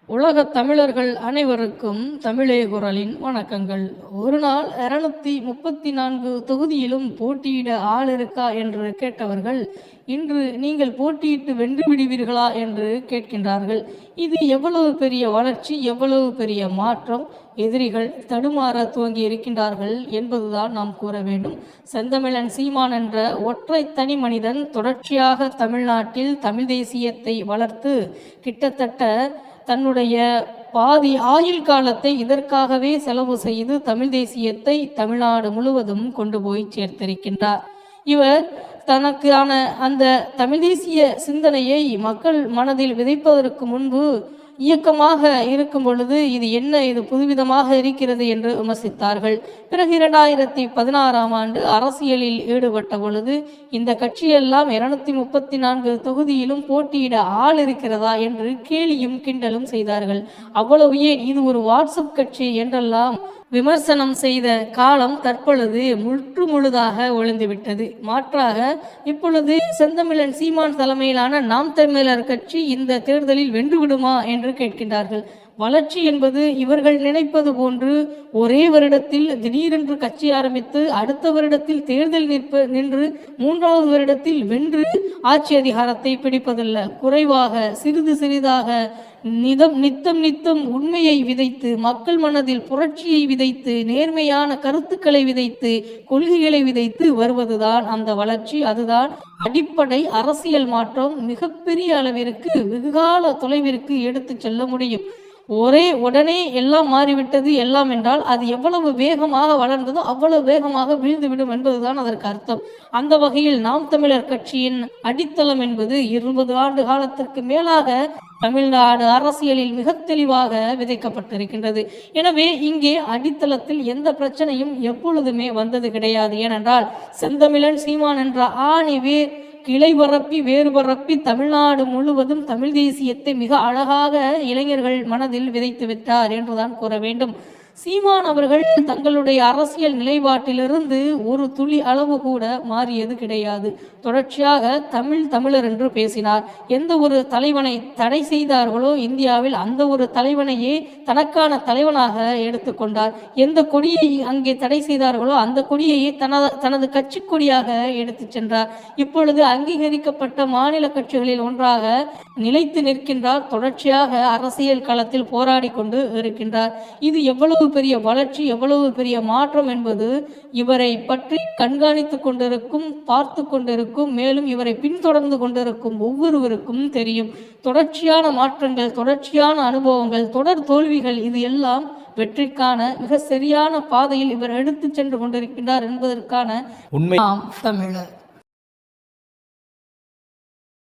உலகத் தமிழர்கள் அனைவருக்கும் தமிழே குரலின் வணக்கங்கள். ஒரு நாள் 234 தொகுதியிலும் போட்டியிட ஆள் இருக்கா என்று கேட்டவர்கள் இன்று நீங்கள் போட்டியிட்டு வென்று விடுவீர்களா என்று கேட்கின்றார்கள். இது எவ்வளவு பெரிய வளர்ச்சி, எவ்வளவு பெரிய மாற்றம்! எதிரிகள் தடுமாற துவங்கி இருக்கின்றார்கள் என்பதுதான் நாம் கூற வேண்டும். செந்தமிழன் சீமான் என்ற ஒற்றை தனி மனிதன் தொடர்ச்சியாக தமிழ்நாட்டில் தமிழ் தேசியத்தை வளர்த்து கிட்டத்தட்ட தன்னுடைய பாதி ஆயுள் காலத்தை இதற்காகவே செலவு செய்து தமிழ் தேசியத்தை தமிழ்நாடு முழுவதும் கொண்டு போய் சேர்த்திருக்கின்றார். இவர் தனக்கான அந்த தமிழ் தேசிய சிந்தனையை மக்கள் மனதில் விதைப்பதற்கு முன்பு இயக்கமாக இருக்கும் பொழுது இது புதுவிதமாக இருக்கிறது என்று விமர்சித்தார்கள். பிறகு 2016ஆம் ஆண்டு அரசியலில் ஈடுபட்ட பொழுது இந்த கட்சியெல்லாம் 234 தொகுதியிலும் போட்டியிட ஆள் இருக்கிறதா என்று கேலியும் கிண்டலும் செய்தார்கள். அவ்வளவு ஏன், இது ஒரு வாட்ஸ்அப் கட்சி என்றெல்லாம் விமர்சனம் செய்த காலம் தற்பொழுது முழுதாக ஒழிந்துவிட்டது. மாற்றாக இப்பொழுது செந்தமிழன் சீமான் தலைமையிலான நாம் தமிழர் கட்சி இந்த தேர்தலில் வென்றுவிடுமா என்று கேட்கின்றார்கள். வளர்ச்சி என்பது இவர்கள் நினைப்பது போன்று ஒரே வருடத்தில் திடீரென்று கட்சி ஆரம்பித்து அடுத்த வருடத்தில் தேர்தல் நின்று 3வது வருடத்தில் வென்று ஆட்சி அதிகாரத்தை பிடிப்பதல்ல. குறைவாக சிறிது சிறிதாக நித்தம் உண்மையை விதைத்து, மக்கள் மனதில் புரட்சியை விதைத்து, நேர்மையான கருத்துக்களை விதைத்து, கொள்கைகளை விதைத்து வருவதுதான் அந்த வளர்ச்சி. அதுதான் அடிப்படை அரசியல் மாற்றம். மிகப்பெரிய அளவிற்கு வெகுகால தொலைவிற்கு எடுத்து செல்ல முடியும். உடனே எல்லாம் மாறிவிட்டது எல்லாம் என்றால் அது எவ்வளவு வேகமாக வளர்ந்ததோ அவ்வளவு வேகமாக வீழ்ந்துவிடும் என்பதுதான் அதற்கு அர்த்தம். அந்த வகையில் நாம் தமிழர் கட்சியின் அடித்தளம் என்பது 20 ஆண்டு காலத்திற்கு மேலாக தமிழ்நாடு அரசியலில் மிக தெளிவாக விதைக்கப்பட்டிருக்கின்றது. எனவே இங்கே அடித்தளத்தில் எந்த பிரச்சனையும் எப்பொழுதுமே வந்தது கிடையாது. ஏனென்றால் செந்தமிழன் சீமான் என்ற ஆணி கிளை பரப்பி வேறு பரப்பி தமிழ்நாடு முழுவதும் தமிழ் தேசியத்தை மிக அழகாக இளைஞர்கள் மனதில் விதைத்து விட்டார் என்றுதான் கூற வேண்டும். சீமான் அவர்கள் தங்களுடைய அரசியல் நிலைப்பாட்டிலிருந்து ஒரு துளி அளவு கூட மாறியது கிடையாது. தொடர்ச்சியாக தமிழர் என்று பேசினார். எந்த ஒரு தலைவனை தடை செய்தார்களோ இந்தியாவில் அந்த ஒரு தலைவனையே தனக்கான தலைவனாக எடுத்துக்கொண்டார். எந்த கொடியை அங்கே தடை செய்தார்களோ அந்த கொடியையே தனது கட்சி கொடியாக எடுத்து சென்றார். இப்பொழுது அங்கீகரிக்கப்பட்ட மாநில கட்சிகளில் ஒன்றாக நிலைத்து நிற்கின்றார். தொடர்ச்சியாக அரசியல் களத்தில் போராடி கொண்டு இருக்கின்றார். இது எவ்வளவு பெரிய வளர்ச்சி, எவ்வளவு பெரிய மாற்றம் என்பது இவரை பற்றி கண்காணித்து கொண்டிருக்கும், பார்த்து கொண்டிருக்கும், மேலும் இவரை பின்தொடர்ந்து கொண்டிருக்கும் ஒவ்வொருவருக்கும் தெரியும். தொடர்ச்சியான மாற்றங்கள், தொடர்ச்சியான அனுபவங்கள், தொடர் தோல்விகள், இது எல்லாம் வெற்றிக்கான மிக சரியான பாதையில் இவர் எடுத்து சென்று கொண்டிருக்கின்றார் என்பதற்கான உண்மை. தமிழர்